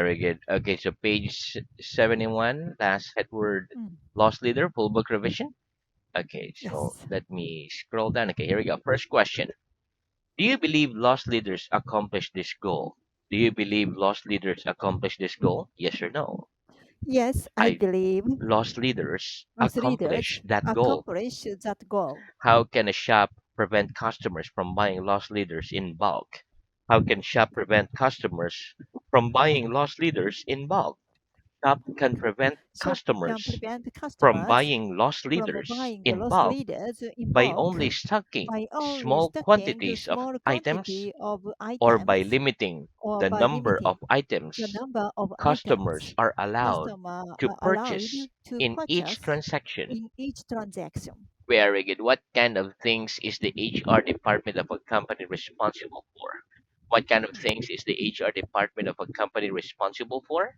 Very good. Okay, so page 71, last headword, Mm, lost leader, full book revision. Okay, so yes. let me scroll down. Okay, here we go. First question. Do you believe lost leaders accomplish this goal? Do you believe lost leaders accomplish this goal? Yes or no? Yes, I I believe lost leaders as accomplish leaders that goal. accomplish that goal. How can a shop prevent customers from buying lost leaders in bulk? How can shop prevent customers from buying lost leaders in bulk? Shop can prevent Shop can customers prevent from customers buying lost from leaders buying in lost bulk leaders in by bulk only stocking by only small stocking a quantities of small items quantity of or by items limiting or the by number of limiting the items number of items customers are allowed customers to are allowed purchase to in each purchase transaction. in each transaction. Very good. What kind of things is the HR department of a company responsible for? What kind of things is the HR department of a company responsible for?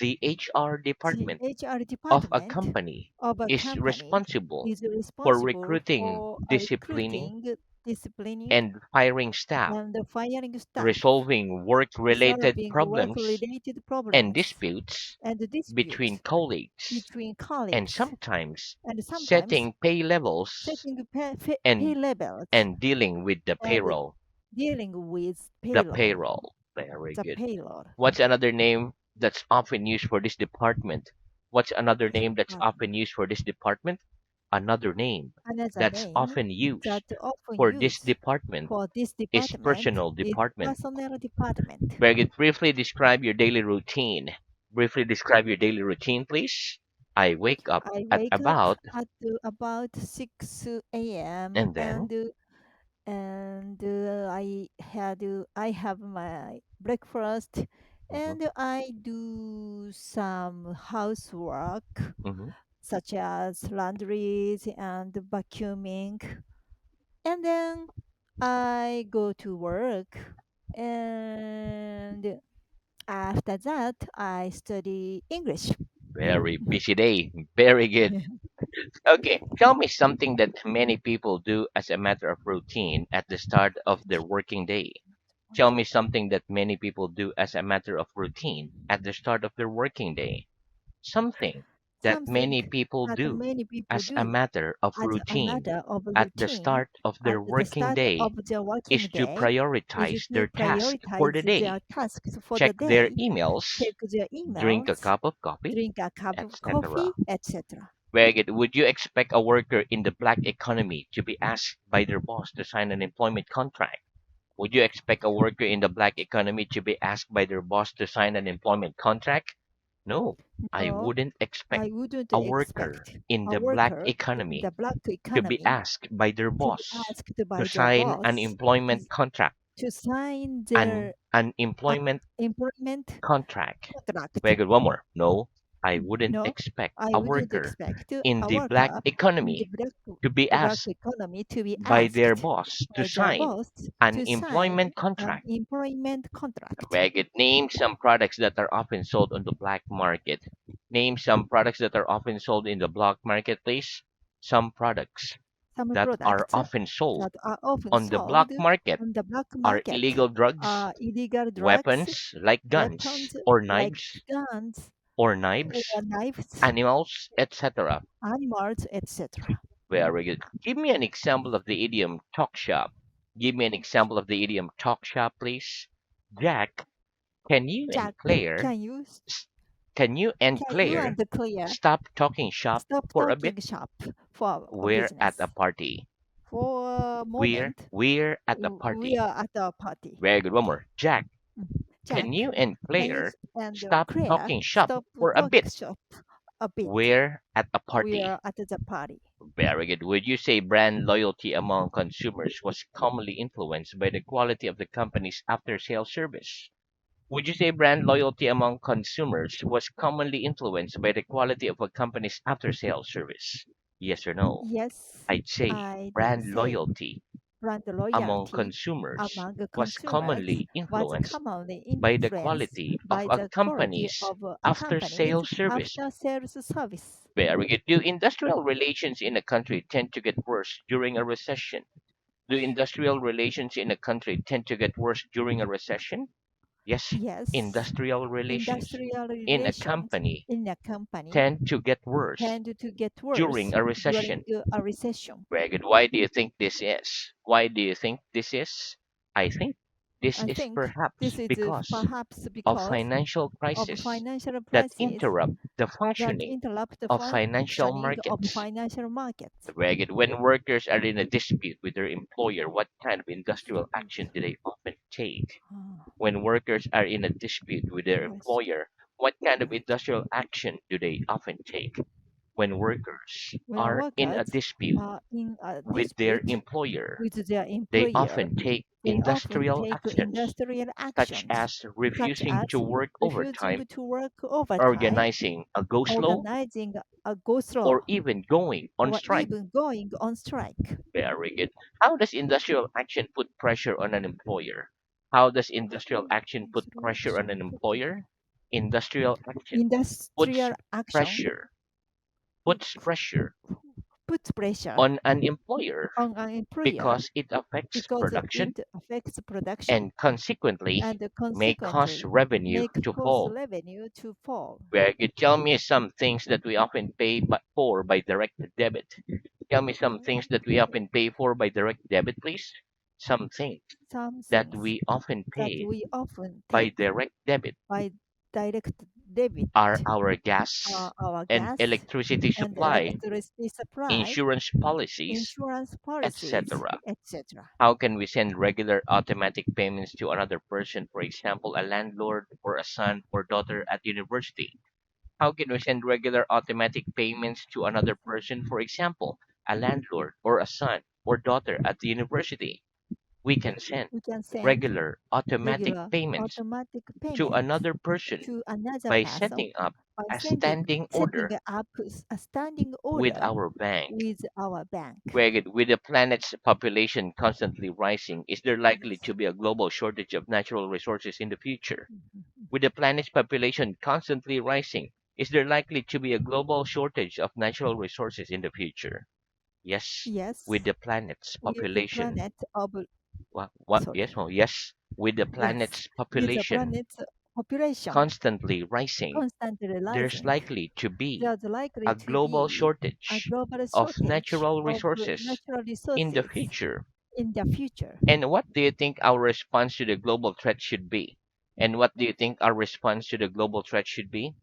The HR The department HR of a department company of a is company responsible is for responsible recruiting, for disciplining, recruiting, disciplining, and firing staff, and firing staff, resolving work-related resolving problems work-related and problems disputes and between disputes colleagues, between and colleagues, sometimes and sometimes setting pay levels setting pay and levels dealing with the and payroll. dealing with The payroll. payroll. Very The good. payroll. What's another name that's often used for this department? What's another name that's Department. often used for this department? Another name Another that's name often that used often for this used department for this is department personal is department. personnel department. Very good. Briefly describe your daily routine. Briefly describe your daily routine, please. I wake up I at wake up about, at about 6 a.m. and then, and I have my breakfast mhm, and I do some housework mhm. such as laundries and vacuuming, and then I go to work, and after that I study English. Very busy day. Very good. Okay, tell me something that many people do as a matter of routine at the start of their working day. Tell me something that many people do as a matter of routine at the start of their working day. Something that Something many people that do many people as a do matter of as a routine matter of at the routine start of at their the working start of day their working is to day is prioritize to their task for prioritize the their day. tasks for the Check their day, emails, check their drink a emails, cup of coffee, drink a cup of etc. coffee, etc. Very good. Would you expect a worker in the black economy to be asked by their boss to sign an employment contract? Would you expect a worker in the black economy to be asked by their boss to sign an employment contract? No, I No, wouldn't expect I wouldn't a worker expect in a the black worker in economy the black to be economy asked by their to be boss asked to by their sign an boss employment contract. to sign An their uh, employment employment contract. contract. Very good. One more. No, I wouldn't No, expect I a wouldn't worker expect in a the black worker in economy to be the black asked economy to be by their asked boss to by their sign boss an to sign employment an contract. employment contract. Very good. Name some products that are often sold on the black market. Name some products that are often sold in the black market, please. Some products Some that are products often sold that are often on the black sold market on the black are market illegal drugs, are illegal drugs, weapons like guns weapons or like knives guns or or knives, knives, animals, etc. animals, etc. Very good. Give me an example of the idiom talk shop. Give me an example of the idiom talk shop, please. Jack, can you and Jack, Claire, can you s- can you and can you and Claire Claire stop talking shop stop for a bit? talking shop for a We're at a business? party. For a We're moment, we're at a we party. are at a party. Very good. One more. Jack, can Jack, you and can you Claire and stop Claire talking shop stop for a talking bit? shop a bit? We're at a We party. are at the party. Very good. Would you say brand loyalty among consumers was commonly influenced by the quality of the company's after-sales service? Would you say brand loyalty among consumers was commonly influenced by the quality of a company's after-sales service? Yes or no? Yes, I'd say I'd brand say loyalty brand among loyalty consumers among the was consumers commonly was influenced commonly by the influenced quality of by a the quality company's of a company's after-sales service. after-sales service. Very good. Do industrial relations in a country tend to get worse during a recession? Do industrial relations in a country tend to get worse during a recession? Yes, Yes, industrial relations industrial in a relations company in a company tend to get worse tend to get during worse a during recession. a recession. Very good. Why do you think this is? Why do you think this is? I think this I is think perhaps this is because perhaps of because financial of crisis financial that crisis interrupt the that functioning interrupt the of financial functioning of markets. financial markets. Very good. When workers are in a dispute with their employer, what kind of industrial action do they often take? Ah, When workers are in a dispute with their yes. employer, what kind of industrial action do they often take? When workers When are in a workers dispute are in a with their dispute employer, with their they employer, often take they often industrial take actions, industrial such actions as such refusing to as work refusing overtime, to work overtime, organizing a go slow, organizing a go slow, or even going on or strike. even going on strike. Very good. How does industrial action put pressure on an employer? How does industrial action put Industrial pressure on action an employer? Industrial action puts industrial action pressure, puts pressure puts pressure on an employer on an employer because it affects because production it affects production and consequently and may cause consequently revenue make to cost fall. revenue to fall. Where you tell me some things that we often pay for by direct debit. Tell me some things that we often pay for by direct debit, please. Some things Some that things we often that pay we often by take direct debit by direct debit are our gas are our and gas electricity and supply, electricity supply, insurance policies, insurance policies, etc. etc. How can we send regular automatic payments to another person, for example, a landlord or a son or daughter at university? How can we send regular automatic payments to another person, for example, a landlord or a son or daughter at the university? We can send We can send regular automatic regular payments automatic to payment another person to another by person setting up by a sending standing setting order up a standing with order our bank. with our bank. With the planet's population constantly rising, is there likely Yes. to be a global shortage of natural resources in the future? Mhm. With the planet's population constantly rising, is there likely to be a global shortage of natural resources in the future? Yes, with Yes, the planet's with the population. planet of What? Yes, sorry. well, yes, with the Yes, planet's with the population planet's population constantly rising, constantly there's rising, likely to be there's likely a to global be a shortage global of shortage natural of resources natural in the resources future. in the future. And what do you think our response to the global threat should be? And what do you think our response to the global threat should be?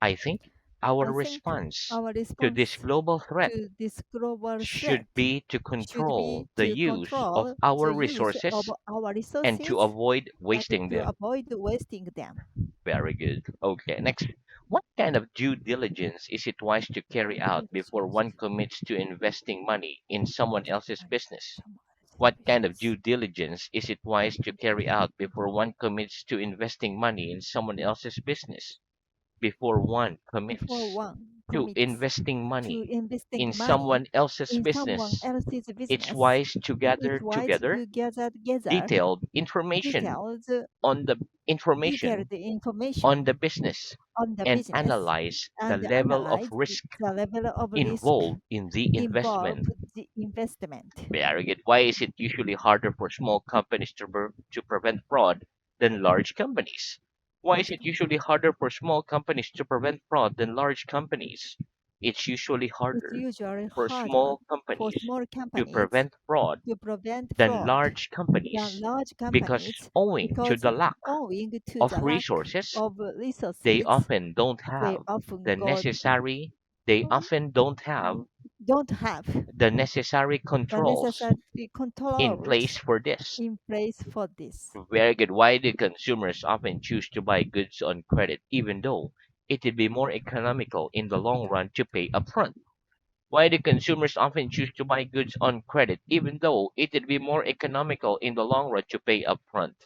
I think our I think response our to this response global threat to this global should threat be to should control be the to use of control our the use of resources our and to resources avoid and wasting to them. avoid wasting them. Very good. Okay, next. What kind of due diligence is it wise to carry out before Diligence. one commits to investing money in someone else's business? Some What kind of business. due diligence is it wise to carry out before one commits to investing money in someone else's business? Before one Before commits one to commits investing to money investing in money someone else's in someone business, else's it's business, wise to gather it's wise together to gather together detailed information details, on the information detailed on information the business on the and business analyze the and level of analyze risk the level of risk involved in the involved investment. the investment. Very good. Why is it usually harder for small companies to prevent fraud than large companies? Why is it usually harder for small companies to prevent fraud than large companies? It's usually It's harder usually for harder small for companies small to companies prevent fraud to prevent than fraud large than companies large because companies owing to because the lack owing to of the lack resources, of they resources, often don't they have often the necessary they often don't have don't have the necessary the controls necessary in place controls for this. in place for this. Very good. Why do consumers often choose to buy goods on credit even though it would be more economical in the long run to pay upfront? Why do consumers often choose to buy goods on credit even though it would be more economical in the long run to pay upfront?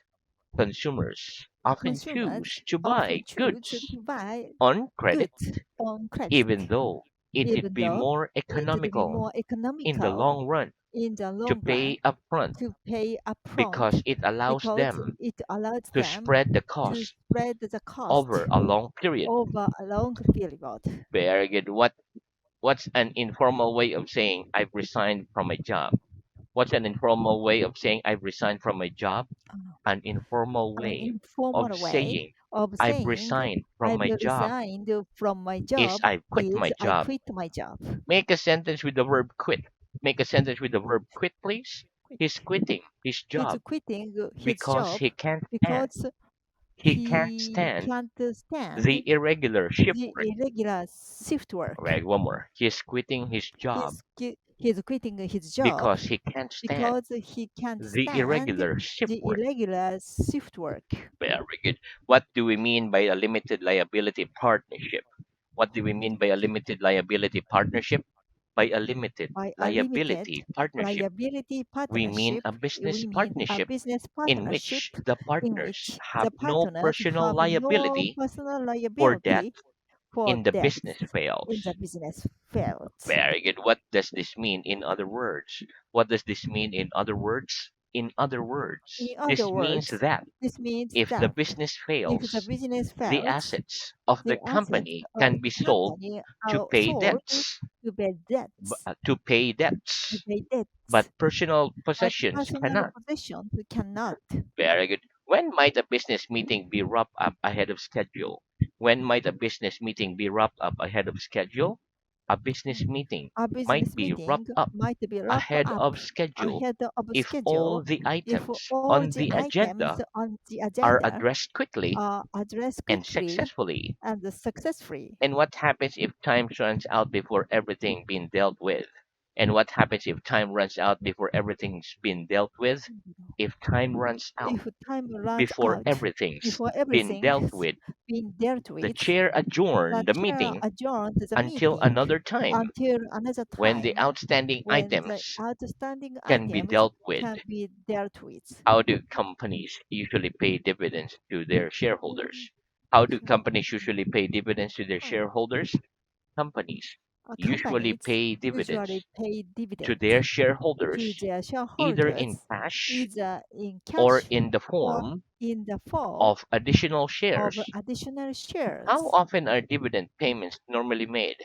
Consumers often Consumers choose to often buy choose to goods buy on credit goods on credit, even though it would even be though more it would be economical more in the economical long run in the to long run pay upfront to pay because upfront it allows because them it allows to them spread the to cost spread the cost over a long period. over a long period. Very good. What's an informal way of saying I've resigned from a job? What's an informal way of saying I've resigned from my job? uh, An informal an way of informal way saying of I've saying resigned from I've my job resigned from my is job I've quit is my I job. quit my job. Make a sentence with the verb quit. Make a sentence with the verb quit, please. Quit. He's quitting his He's job quitting his because job he can't stand. because He can't he stand can't stand the irregular shift the work. irregular shift work. Right, one more. He's quitting his job He's quitting his job because he can't stand because he can't the stand irregular shift the work. irregular shift work. Very good. What do we mean by a limited liability partnership? What do we mean by a limited liability partnership? By a limited By a limited liability partnership, liability we mean partnership, a business we mean a partnership business in partnership which the in partners which have the no partners personal have no liability personal for debt liability for in the debt business in the fails. business field. Very good. What does this mean in other words? What does this mean in other words? In other In words, other this means words, that this means if the that business if the fails, business the fails, assets of the the assets company of can be the sold company to are pay sold debts, to pay debts, to pay to debts, pay debts, but personal but possessions personal cannot. possessions cannot. Very good. When might a business meeting be wrapped up ahead of schedule? When might a business meeting be wrapped up ahead of schedule? A business meeting A might business be meeting wrapped up might be wrapped ahead up of schedule ahead of if all schedule the if items all on the the items agenda on the are agenda addressed quickly are addressed and quickly successfully. and successfully. And what happens if time runs out before everything been dealt with? And what happens if time runs out before everything's been dealt with? If time runs out If time runs before out everything's before been everything dealt has with, been dealt the with, chair the adjourned the chair meeting adjourned the until meeting another time until another when the time outstanding when the items outstanding can be items dealt with. can be dealt with. How do companies usually pay dividends to their shareholders? How do companies usually pay dividends to their Oh, shareholders? Companies usually companies pay usually dividends pay to dividends their to shareholders their either in shareholders cash either in or cash in the or form in the form of additional of shares. additional How shares. often are dividend payments normally made?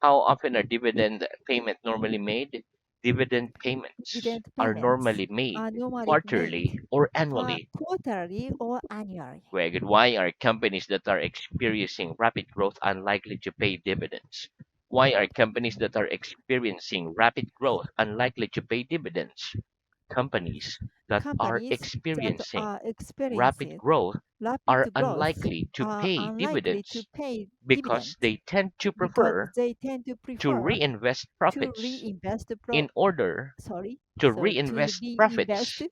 How often are dividend payment normally made? Dividend payments Dividend are payments normally made are normally quarterly made or annually. quarterly or annually. Very good. Why are companies that are experiencing rapid growth unlikely to pay dividends? Why are companies that are experiencing rapid growth unlikely to pay dividends? Companies that are Companies that experiencing are rapid experiencing growth are rapid growth unlikely to are pay unlikely to dividends pay because dividends they tend to because prefer they tend to to prefer reinvest to profits reinvest in order sorry, to so to reinvest reinvest profits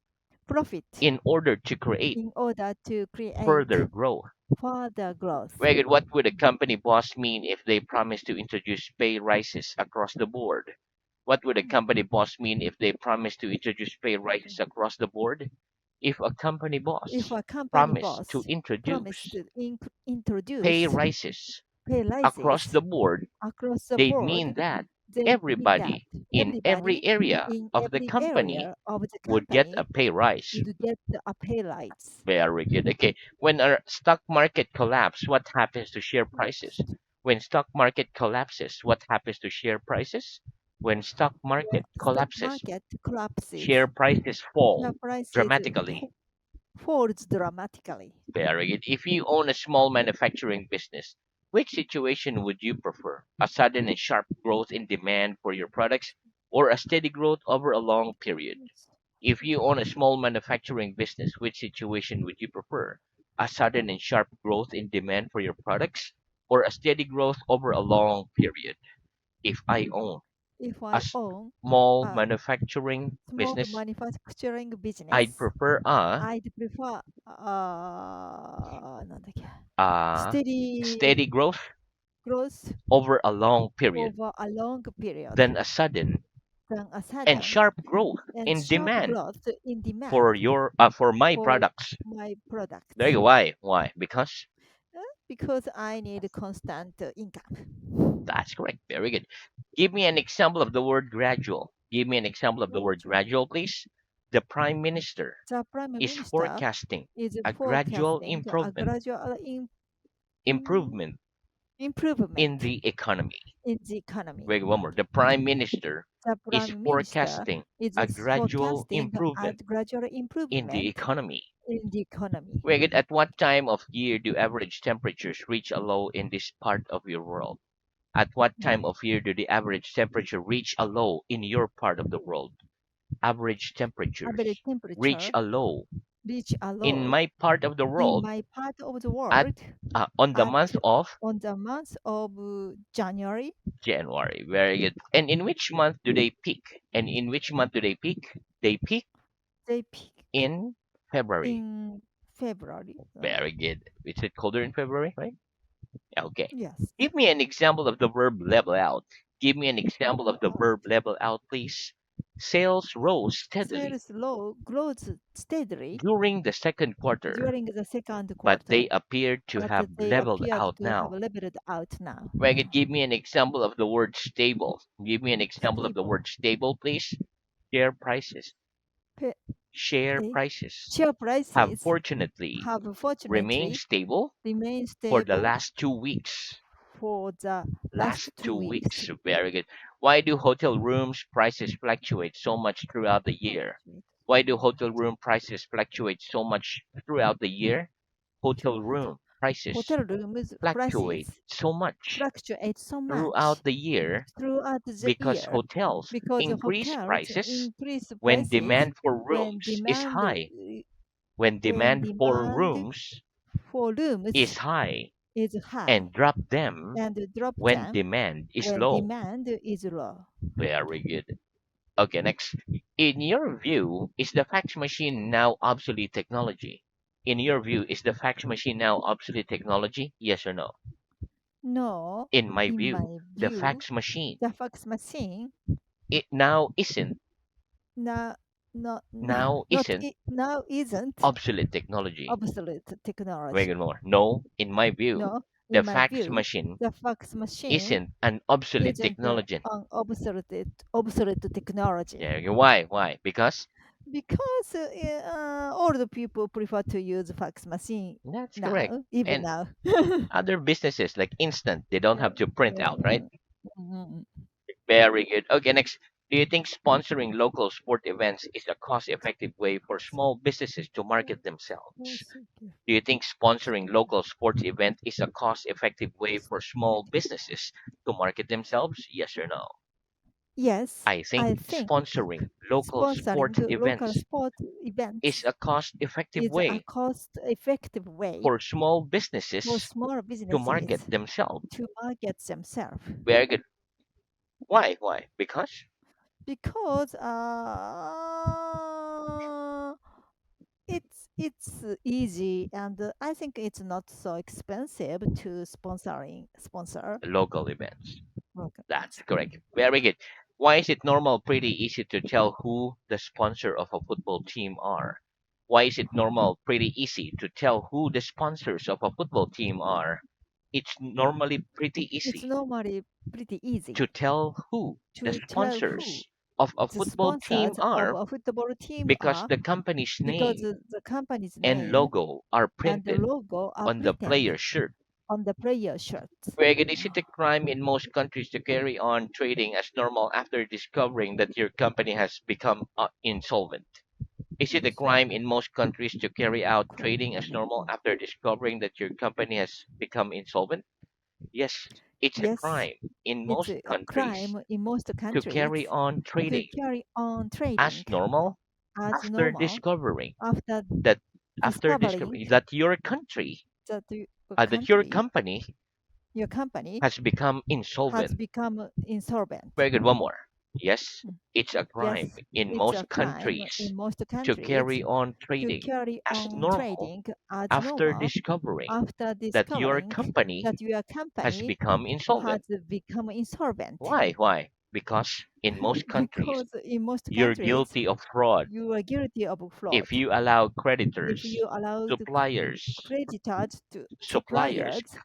profit in order to create in order to create further growth. further growth. Very good. What would a company boss mean if they promise to introduce pay rises across the board? What would a company boss mean if they promise to introduce pay rises across the board? If a company If boss a company promised to boss promised introduce to pay introduce rises pay across rises the board, across the they'd board, mean that they mean that everybody in every everybody area in of the every company area of the would get a company pay rise. would get a pay rise. Very good. Okay. When our stock market collapse, what happens to share prices? When stock market collapses, what happens to share prices? When stock When market stock collapses, market collapses, share prices share fall prices dramatically. falls dramatically. Very good. If you own a small manufacturing business, which situation would you prefer? A sudden and sharp growth in demand for your products or a steady growth over a long period? If you own a small manufacturing business, which situation would you prefer? A sudden and sharp growth in demand for your products or a steady growth over a long period? If I own If a I own small a manufacturing small business, manufacturing I'd business, prefer I'd prefer なんだっけ a steady steady growth growth over a long period over a long than period a sudden than a and sudden sharp growth and in sharp demand growth in for demand my for products. my There you products. go. Why? Because Because I need constant income. that's correct. Very good. Give me an example of the word gradual. Give me an example of the word Gradual. gradual, please. The Prime Minister The Prime is Minister forecasting is a gradual forecasting a improvement gradual improvement in improvement the economy. in the economy. Wait, one more. The prime minister The is prime minister forecasting is a gradual forecasting a improvement gradual in the improvement economy. in the economy. Wait, at what time of year do average temperatures reach a low in this part of your world? At what Mm. time of year do the average temperature reach a low in your part of the world? Average Average temperatures reach temperature a low reach a in low my part of the in world my part of the at world on the at month of on the month of January. January. Very good. And in which month do they peak? And in which month do they peak? They peak They peak in February. in February. Very good. Is it colder in February, right? Okay. Yes. Give me an example of the verb level out. Give me an example of the verb level out, please. Sales rose steadily Sales low grows steadily during the second quarter, during the second but they quarter, appear to but have they leveled appeared out to have now. leveled out now. Megan, give me an example of the word stable. Give me an example of the Stable. word stable, please. Share prices. Pe- Share eh, prices Share have prices fortunately have remained fortunately stable remained for the stable last 2 weeks. for the last Last two 2 weeks. weeks. Very good. Why do hotel rooms prices fluctuate so much throughout the year? Why do hotel room prices fluctuate so much throughout the year? Hotel room prices Hotel rooms fluctuate prices so much fluctuate so much throughout the year throughout the because year hotels because increase hotels prices increase when prices demand for when rooms is demand high. When when demand for demand rooms for rooms is high is high and drop them and drop when them demand is when low. demand is low. Very good. Okay, next. In your view, is the fax machine now obsolete technology? In your view, is the fax machine now obsolete technology? Yes or no? No, In my in view, my the view, fax machine the fax machine it now isn't now not now not isn't now isn't obsolete technology. obsolete Wait technology. more. No, in my view, No, the in my fax view, machine the fax machine isn't an obsolete isn't technology. an obsolete technology Yeah, why? Why? Because because older people prefer to use fax machine that's correct. now, even And now. other businesses like instant, they don't have to print out, right? Mm, Very good. Okay, next. Do you think sponsoring local sport events is a cost-effective way for small businesses to market themselves? Do you think sponsoring local sports event is a cost-effective way for small businesses to market themselves? Yes or no? yes, I think I think sponsoring local sponsoring sports local events sport is events a cost-effective is a way cost-effective way for small for businesses small to market businesses themselves. to market themselves Very good. Why? Why? Because because it's easy and I think it's not so expensive to sponsor local events. local That's events. correct. Very good. Why is it normal pretty easy to tell who the sponsor of a football team are? Why is it normal pretty easy to tell who the sponsors of a football team are? It's normally pretty It's easy normally pretty to easy tell who the to tell who sponsors of a the football team sponsors of are a football team because are the company's because name the company's and name logo are and the printed logo are on the printed player's shirt. on the player shirts. Very good. Is it a crime in most countries to carry on trading as normal after discovering that your company has become insolvent? Is it a crime in most countries to carry out trading as normal after discovering that your company has become insolvent? Yes, it's a Yes, crime in it's most a countries crime in most to carry countries on to trading carry on as trading normal as after normal discovering after that after discovering discovering that your country that your that your country, company your company has become has insolvent. become insolvent. Very good. One more. Yes, Mm. it's a crime Yes, in it's a most crime countries in most to countries carry on to trading carry as on normal trading as after normal discovering after that your discovering company that your has company become has insolvent. become insolvent. Why? Why? Because in most countries, Because in most you're countries, guilty of fraud you are guilty of if fraud you allow if creditors, you allow the suppliers, creditors to suppliers, suppliers,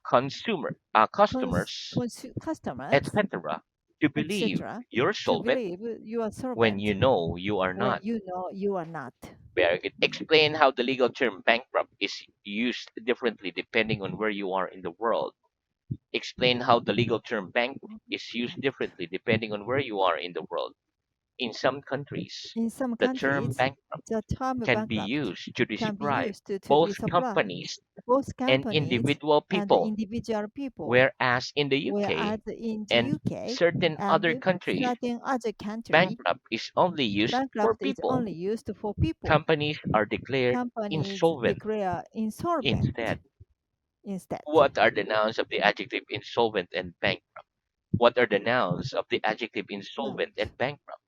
customers, customers, etc., to believe etc., you're to solvent believe you are when you solvent know you are when not. you know you are not. Very good. Explain how the legal term bankrupt is used differently depending on where you are in the world. Explain how the legal term bankrupt is used differently depending on where you are in the world. In some countries, In some the term countries, bankrupt the term can be bankrupt used to can be describe used to both describe companies both and companies individual and people, individual people, whereas in the whereas UK in the and UK certain other and countries, certain other country, bankrupt is only used for bankrupt is people. only used for people. Companies are declared Companies insolvent declare insolvent instead. instead. What are the nouns of the adjective insolvent and bankrupt? What are the nouns of the adjective insolvent Nouns. and bankrupt?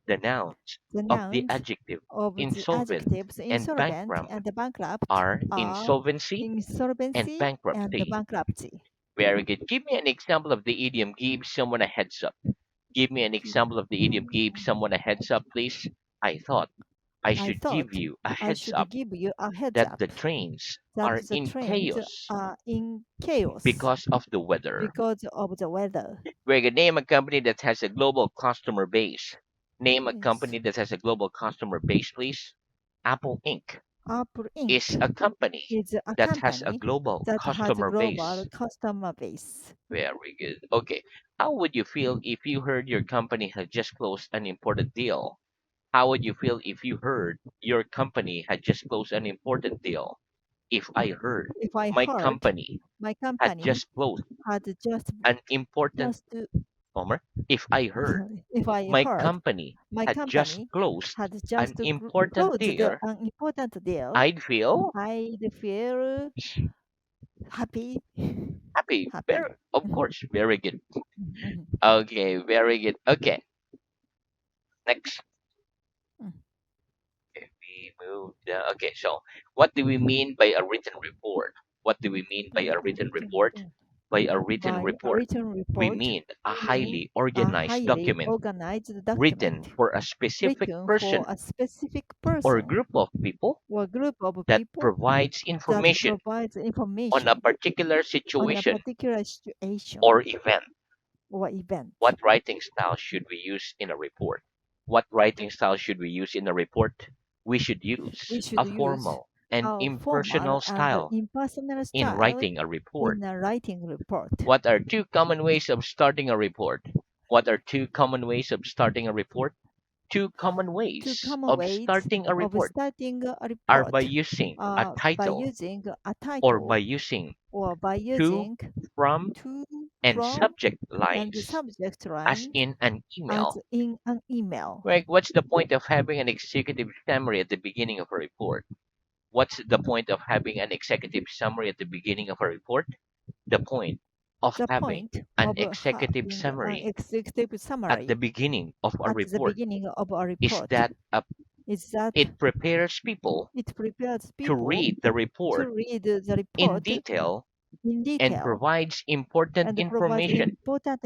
The nouns The of the nouns adjective of the insolvent adjectives and insolvent bankrupt and bankrupt are are insolvency and insolvency and bankruptcy. bankruptcy. Very good. Give me an example of the idiom give someone a heads up. Give me an Give example of the idiom someone give someone a heads up, please. I thought I I should give thought you a I heads should up give you a heads that the up trains that are the in trains chaos are in chaos because of the weather. because of the weather. We're gonna name a company that has a global customer base. Name a Yes. company that has a global customer base, please. Apple Inc. Apple is Inc. a company is a that has a company global that has a customer global base. customer base. Very good. Okay. How would you feel if you heard your company had just closed an important deal? How would you feel if you heard your company had just closed an important deal? If I heard If I my heard company my had company just closed had an important just Homer, if I heard if I my heard company my had just company closed had an just important closed deal, an important deal, I'd feel I'd feel happy. happy. Happy. Very, of course, very good. Mhm. Okay, very good. Okay, next. Mhm. Okay, we move down. Okay, so what do we mean by a written report? What do we mean by By a a written written report? report. By a written By a report, written we report, mean a we mean highly a organized highly document organized written document for a specific written for person a specific or person group of people or group of that people provides that information provides on a information particular on a situation particular situation or event. or event. What writing style should we use in a report? What writing style should we use in a report? We should We use should a use formal and a formal impersonal and style impersonal in style writing a report. in a writing report. What are two common ways of starting a report? What are two common ways of starting a report? Two common Two ways common of ways starting a of report starting a are by report using a are by title using a or by title using or by to, using from, to, and from, subject and the lines subject as line in an as email. in an email. Right? What's the point of having an executive summary at the beginning of a report? What's the point of having an executive summary at the beginning of a report? The point of The having point an of executive having an summary executive at the summary beginning of a at the report beginning of a is report that is that it prepares people it prepares to people read the to report read the in report detail in and detail provides important and provides information important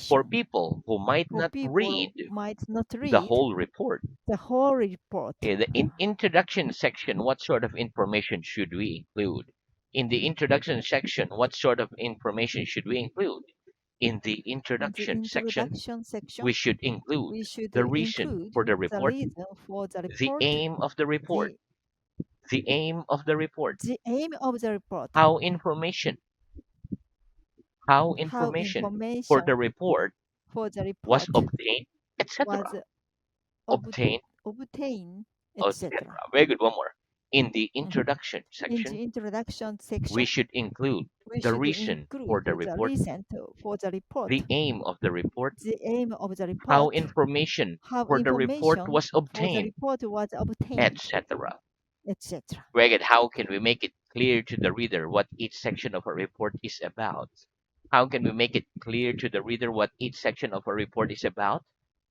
for information people who might for not people read who might not the read whole report. the whole report. Okay, the introduction section, what sort of information should we include? In the introduction section, what sort of information should we include? In the In the introduction section, introduction we section, should include we should the reason include for the the report, reason for the the report, aim of the report, the, the aim of the report, the aim of the report, how information, how how information for the information report for the was report obtained, was etc. ob- Obtained, obtained, etc. etc. Very good. One more. In the Mhm. introduction In section, the introduction we section, should include we the should reason for include the the report, reason for the report, the aim of the report, the aim of the how report, information how for the report information was for the obtained, report was obtained, etc. etc. Very good. How can we make it clear to the reader what each section of a report is about? How can we make it clear to the reader what each section of a report is about?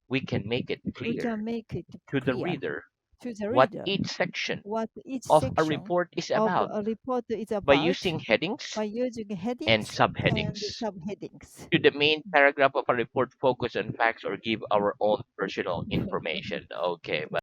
We can make it We clear can make it to the clear reader to the what reader each section what each of a section report is of about a report is by about using headings by using and headings and subheadings. subheadings. To the main paragraph of a report focus on facts or give our own personal information. Okay,